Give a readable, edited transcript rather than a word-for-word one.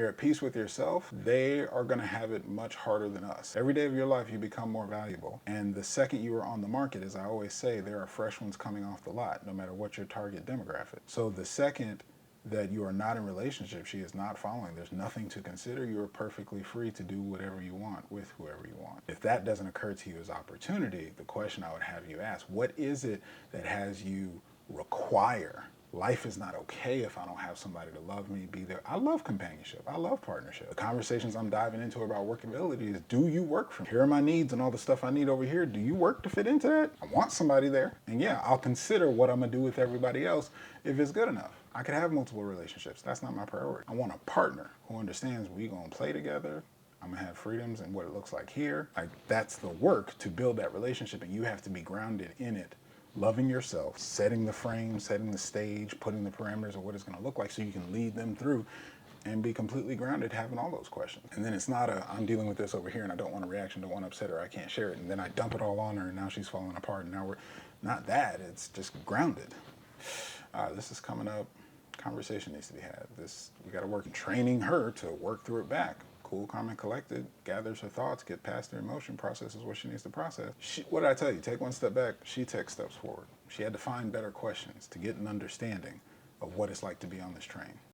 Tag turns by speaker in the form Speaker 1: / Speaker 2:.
Speaker 1: you're at peace with yourself, they are going to have it much harder than us. Every day of your life, you become more valuable. And the second you are on the market, as I always say, there are fresh ones coming off the lot, no matter what your target demographic. So the second that you are not in relationship, she is not following, there's nothing to consider, you are perfectly free to do whatever you want with whoever you want. If that doesn't occur to you as opportunity, the question I would have you ask, what is it that has you require? Life is not okay if I don't have somebody to love me, be there. I love companionship. I love partnership. The conversations I'm diving into about workability is, do you work for me? Here are my needs and all the stuff I need over here. Do you work to fit into that? I want somebody there. And yeah, I'll consider what I'm going to do with everybody else if it's good enough. I could have multiple relationships. That's not my priority. I want a partner who understands we going to play together. I'm going to have freedoms and what it looks like here. Like, that's the work to build that relationship, and you have to be grounded in it. Loving yourself, setting the frame, setting the stage, putting the parameters of what it's going to look like so you can lead them through and be completely grounded having all those questions. And then it's not a, I'm dealing with this over here and I don't want a reaction, don't want to upset her, I can't share it. And then I dump it all on her and now she's falling apart. And now we're not that, it's just grounded. This is coming up. Conversation needs to be had. We got to work training her to work through it back. Cool, calm, and collected, gathers her thoughts, get past her emotion, processes what she needs to process. What did I tell you? Take one step back, she takes steps forward. She had to find better questions to get an understanding of what it's like to be on this train.